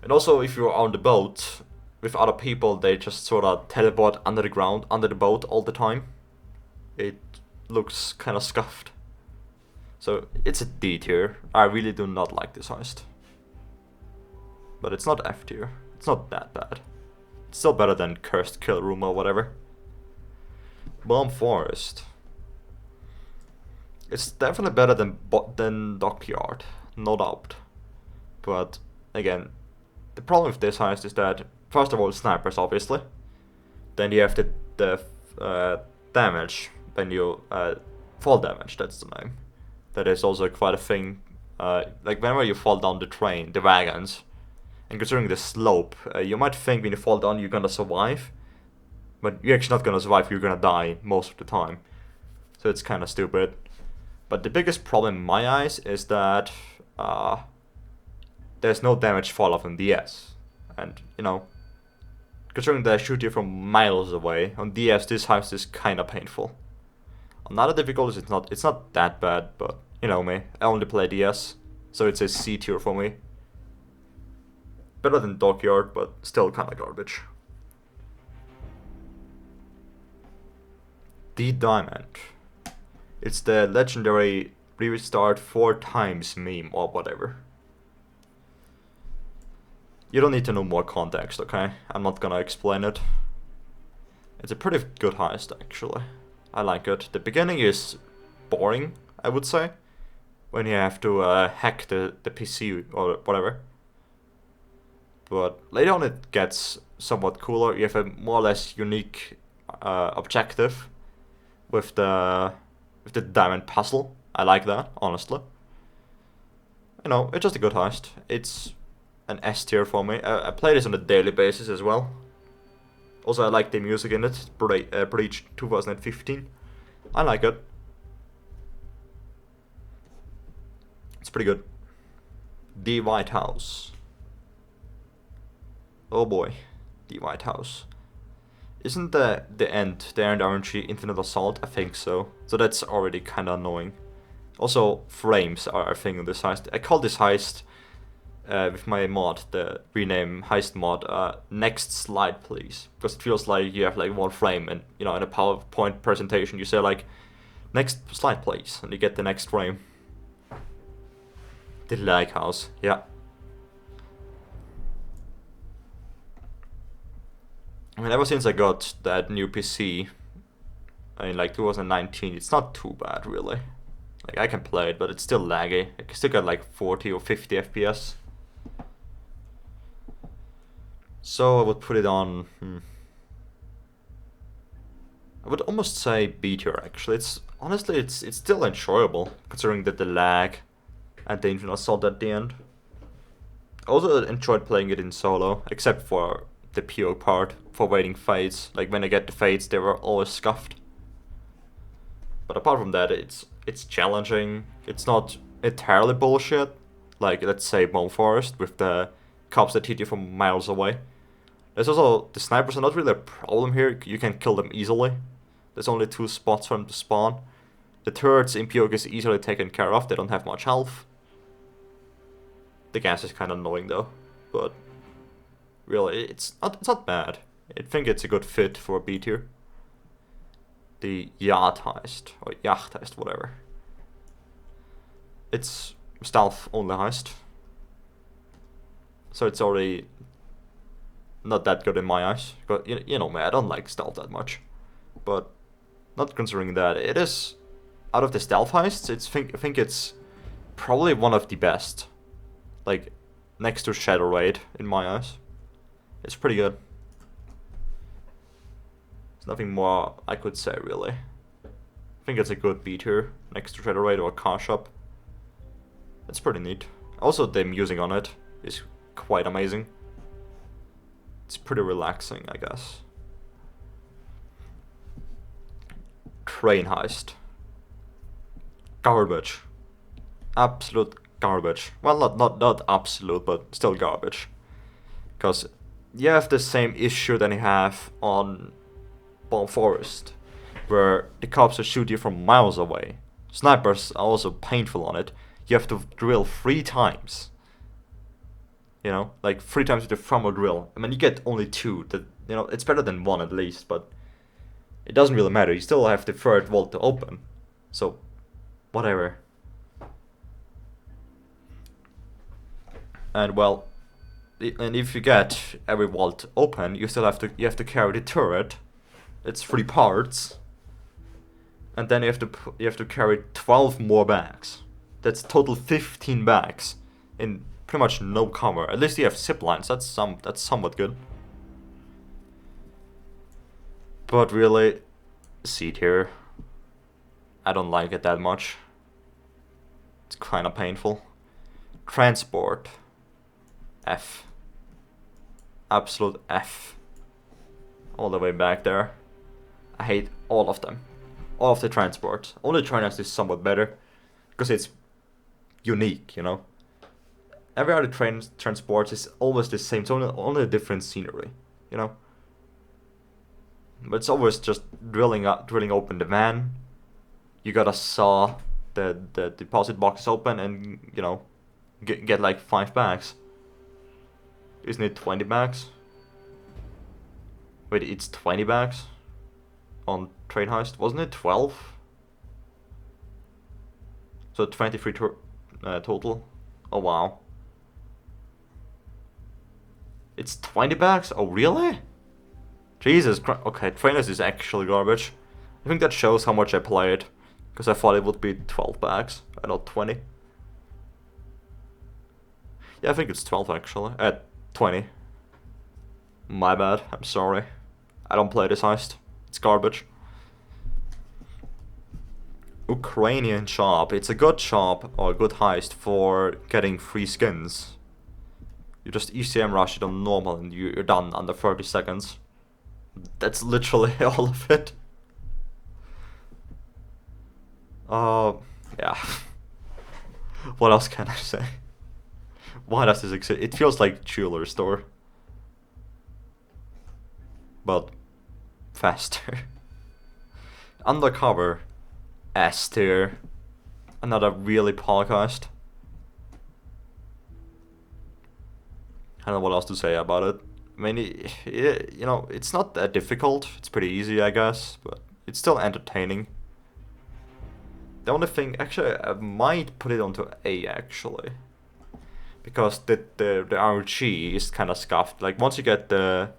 S1: And also, if you're on the boat with other people, they just sort of teleport under the ground, under the boat all the time. It looks kind of scuffed. So it's a D tier. I really do not like this heist. But it's not F tier. It's not that bad. It's still better than Cursed Kill Room or whatever. Bomb Forest. It's definitely better than Dockyard, no doubt. But again, the problem with this heist is that first of all, snipers obviously. Then you have the damage when you fall damage. That's the name. That is also quite a thing. Like whenever you fall down the train, the wagons, and considering the slope, you might think when you fall down you're gonna survive, but you're actually not gonna survive. You're gonna die most of the time. So it's kind of stupid. But the biggest problem in my eyes is that there's no damage fall off on DS, and you know, considering they shoot you from miles away on DS, this heist is kind of painful. On other difficulties, it's not that bad, but you know me, I only play DS, so it's a C tier for me. Better than Dockyard, but still kind of garbage. The Diamond. It's the legendary restart 4 times meme or whatever. You don't need to know more context, okay? I'm not gonna explain it. It's a pretty good heist, actually. I like it. The beginning is boring, I would say, when you have to hack the PC or whatever. But later on it gets somewhat cooler. You have a more or less unique objective with the diamond puzzle. I like that, honestly. You know, it's just a good heist. It's an S tier for me. I play this on a daily basis as well. Also, I like the music in it. Breach 2015. I like it. It's pretty good. The White House. Oh boy, the White House. Isn't the end RNG Infinite Assault? I think so. So that's already kind of annoying. Also, frames are a thing in this heist. I call this heist with my mod, the rename heist mod, next slide please, because it feels like you have like one frame, and you know, in a PowerPoint presentation you say like next slide please, and you get the next frame. The Lighthouse, yeah. I mean, ever since I got that new PC in like 2019, it's not too bad really. Like I can play it, but it's still laggy. I can still get like 40 or 50 FPS. So I would put it on. I would almost say B tier actually. It's honestly it's still enjoyable considering that the lag and the Infinite Assault at the end. I also enjoyed playing it in solo, except for the PO part for waiting fades. Like when I get the fades, they were always scuffed. But apart from that, it's challenging. It's not entirely bullshit. Like let's say Bone Forest with the cops that hit you from miles away. There's also, the snipers are not really a problem here. You can kill them easily. There's only 2 spots for them to spawn. The turrets in Perk is easily taken care of. They don't have much health. The gas is kind of annoying though, but really it's not bad. I think it's a good fit for a B tier. The Yacht heist or Yacht heist, whatever. It's stealth only heist, so it's already not that good in my eyes. But you know me, I don't like stealth that much. But not considering that, it is out of the stealth heists. I think it's probably one of the best. Like next to Shadow Raid in my eyes. It's pretty good. There's nothing more I could say really. I think it's a good B tier next to Shadow Raid or Car Shop. It's pretty neat. Also the music on it is quite amazing. It's pretty relaxing, I guess. Train heist. Garbage. Absolute garbage. Well, not absolute, but still garbage. Because you have the same issue that you have on Bomb Forest, where the cops will shoot you from miles away. Snipers are also painful on it. You have to drill 3 times. You know, like 3 times with the thumb or drill. I mean, you get only 2. That, you know, it's better than 1 at least, but it doesn't really matter. You still have the 3rd vault to open. So, whatever. And well, and if you get every vault open, you still have to carry the turret. It's 3 parts. And then you have to carry 12 more bags. That's total 15 bags in pretty much no cover. At least you have zip lines. That's somewhat good. But really, C tier. I don't like it that much. It's kind of painful. Transport. F. Absolute F. All the way back there. I hate all of them. All of the transports. Only Trinance is somewhat better. Because it's unique, you know. Every other transport is always the same. It's only a different scenery, you know. But it's always just drilling open the van. You gotta saw the deposit box open and, you know, get like 5 bags. Isn't it 20 bags? Wait, it's 20 bags? On train heist? Wasn't it 12? So 23 total? Oh wow. It's 20 bags? Oh really? Jesus Christ. Okay, trainers is actually garbage. I think that shows how much I played. Because I thought it would be 12 bags and not 20. Yeah, I think it's 12 actually. 20. My bad, I'm sorry. I don't play this heist. It's garbage. Ukrainian shop. It's a good shop or a good heist for getting free skins. You just ECM rush it on normal and you're done under 30 seconds. That's literally all of it. Yeah. What else can I say? Why does this exist? It feels like jeweler store. But faster. Undercover. S tier. Another really podcast. I don't know what else to say about it. I mean, you know, it's not that difficult. It's pretty easy, I guess, but it's still entertaining. The only thing, actually, I might put it onto A, actually. Because the RNG is kind of scuffed. Like, once you get the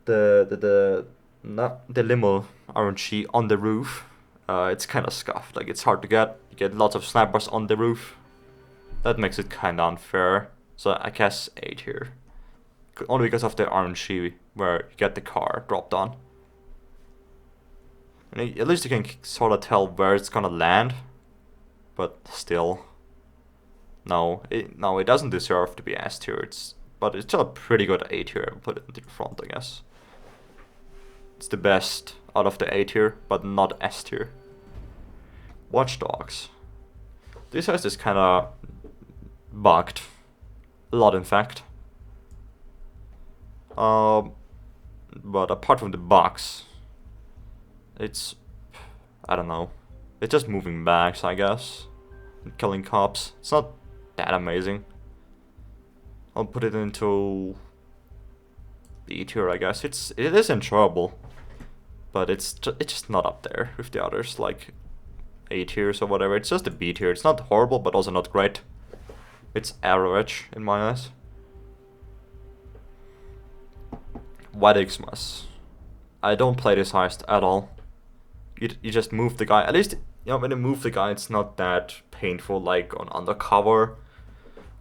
S1: limo RNG on the roof, it's kind of scuffed. Like, it's hard to get. You get lots of snipers on the roof. That makes it kind of unfair. So I guess 8 here. Only because of the RNG where you get the car dropped on. And at least you can sort of tell where it's gonna land. But still. No, it doesn't deserve to be S tier. But it's still a pretty good A tier. I'll put it into the front, I guess. It's the best out of the A tier, but not S tier. Watchdogs. This heist is kind of bugged. A lot, in fact. But apart from the bugs, it's, I don't know. It's just moving bags, I guess. And killing cops. It's not that amazing. I'll put it into B tier, I guess. It is enjoyable, but it's just not up there with the others, like A tiers or whatever. It's just a B tier. It's not horrible, but also not great. It's average in my eyes. What xmas? I don't play this heist at all. You just move the guy. At least, you know, when you move the guy, it's not that painful like on Undercover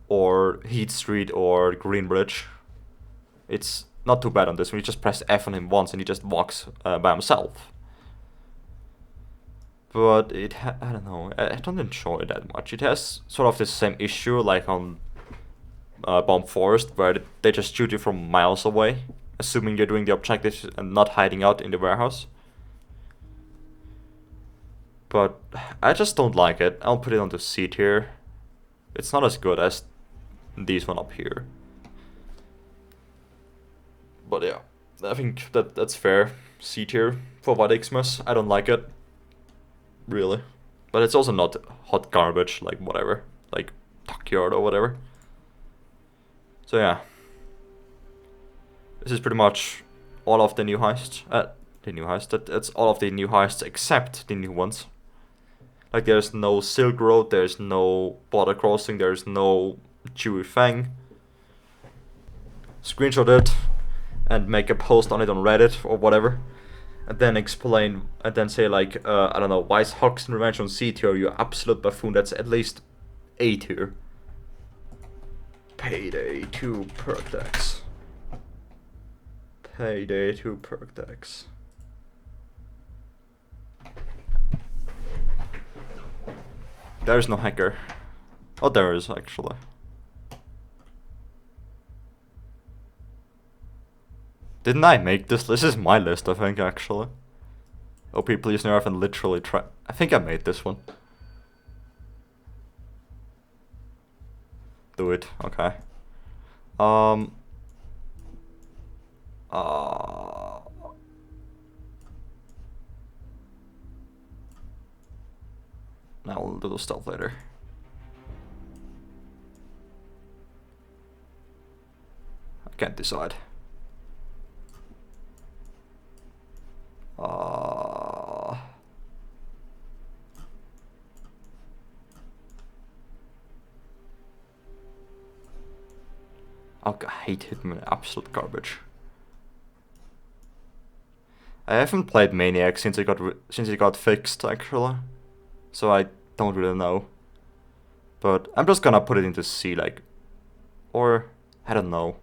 S1: or Heat Street or Green Bridge. It's not too bad on this one. You just press F on him once and he just walks by himself. But I don't know. I don't enjoy it that much. It has sort of the same issue like on Bomb Forest, where they just shoot you from miles away, assuming you're doing the objectives and not hiding out in the warehouse. But I just don't like it. I'll put it onto C tier. It's not as good as these one up here. But yeah, I think that's fair. C tier for White Xmas. I don't like it. Really. But it's also not hot garbage, like whatever. Like dockyard or whatever. So yeah, this is pretty much all of the new heists. That's all of the new heists except the new ones. Like there's no Silk Road, there's no border crossing, there's no Chewy Fang. Screenshot it and make a post on it on Reddit or whatever, and then explain and then say like I don't know, why is Hoxton Revenge on C tier, you absolute buffoon? That's at least A tier. Payday 2 perk decks. Payday 2 perk decks. There's no hacker. Oh, there is actually. Didn't I make this? This is my list, I think, actually. OP, please nerf and literally try. I think I made this one. Do it. Okay. Now we'll do the stuff later. I can't decide. I hate Hitman, absolute garbage. I haven't played Maniac since it got fixed actually, so I don't really know. But I'm just gonna put it into C, like, or I don't know.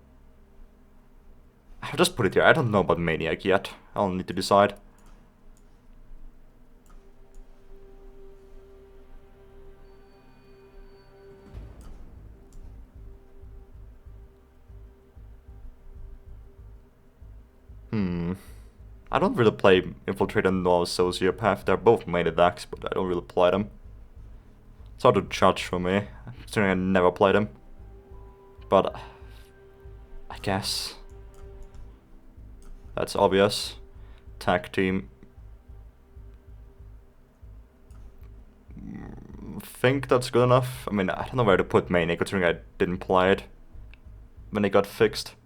S1: I'll just put it here. I don't know about Maniac yet. I'll need to decide. I don't really play Infiltrator nor Sociopath. They're both made decks, but I don't really play them. It's hard to judge for me, considering I never played them. But I guess that's obvious. Tag team. Think that's good enough. I mean, I don't know where to put Maniac, considering I didn't play it when it got fixed.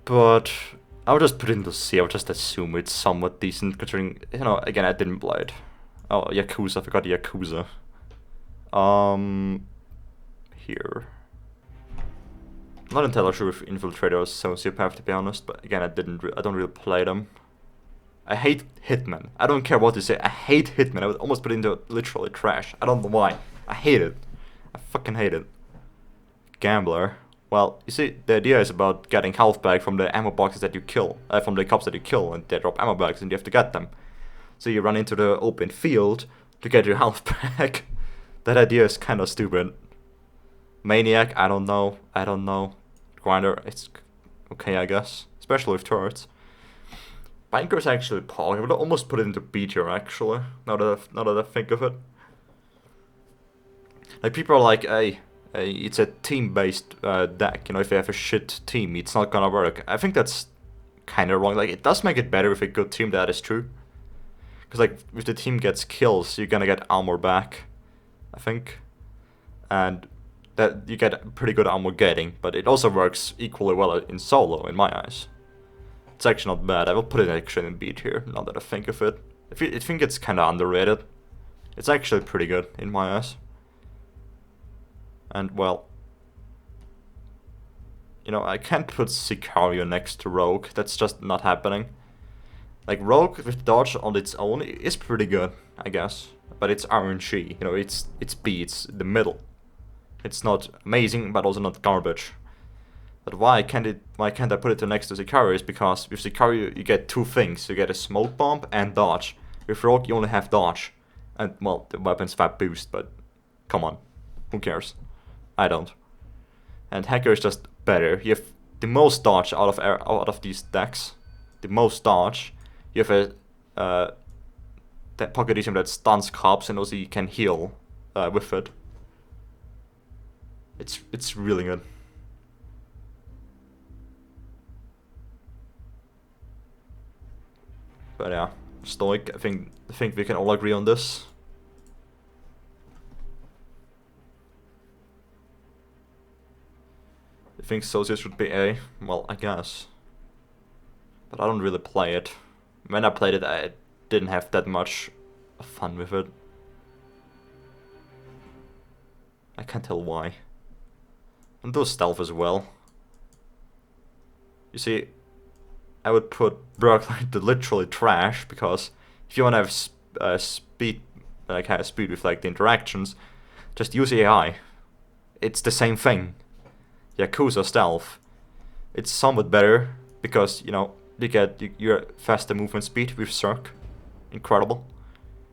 S1: But I would just put it into C. I would just assume it's somewhat decent, considering, you know, again, I didn't play it. Oh, Yakuza. I forgot Yakuza. Here. I'm not entirely sure if Infiltrator or Sociopath, to be honest, but again, I don't really play them. I hate Hitman. I don't care what you say. I hate Hitman. I would almost put it into literally trash. I don't know why. I hate it. I fucking hate it. Gambler. Well, you see, the idea is about getting health back from the ammo boxes that you kill, from the cops that you kill, and they drop ammo bags and you have to get them. So you run into the open field to get your health back. That idea is kind of stupid. Maniac, I don't know. Grinder, it's okay, I guess, especially with turrets. Banker's actually Paul. I would almost put it into B tier actually. Now that I think of it. Like people are like, hey, it's a team-based deck. You know, if you have a shit team, it's not gonna work. I think that's kind of wrong. Like, it does make it better with a good team. That is true. Because like, if the team gets kills, you're gonna get armor back, I think, and that you get pretty good armor getting. But it also works equally well in solo, in my eyes. It's actually not bad. I will put it actually in B tier. Now that I think of it, I think it's kind of underrated. It's actually pretty good in my eyes. And, well, you know, I can't put Sicario next to Rogue. That's just not happening. Like, Rogue with dodge on its own is pretty good, I guess. But it's RNG. You know, it's B, it's the middle. It's not amazing, but also not garbage. But why can't I put it next to Sicario is because with Sicario you get two things. You get a smoke bomb and dodge. With Rogue you only have dodge. And, well, the weapons fat boost, but come on. Who cares? I don't. And Hacker is just better. You have the most dodge out of these decks. The most dodge. You have a that pocket item that stuns cops and also you can heal with it. It's really good. But yeah, Stoic. I think we can all agree on this. You think Socius should be A? Well, I guess. But I don't really play it. When I played it, I didn't have that much fun with it. I can't tell why. And those stealth as well. You see, I would put Perk like the literally trash, because if you want to have speed, like kind of speed with like the interactions, just use AI. It's the same thing. Yakuza stealth. It's somewhat better because you know you get your faster movement speed with Cirque. Incredible.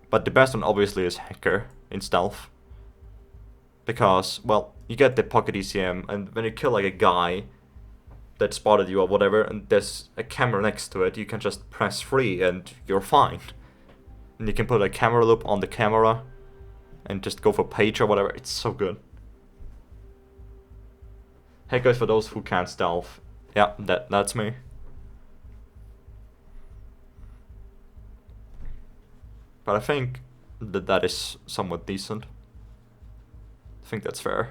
S1: But the best one obviously is Hacker in stealth. Because, well, you get the pocket ECM, and when you kill like a guy that spotted you or whatever, and there's a camera next to it, you can just press free and you're fine. And you can put a camera loop on the camera and just go for page or whatever. It's so good. Hacker is for those who can't stealth. Yeah, that's me. But I think that is somewhat decent. I think that's fair.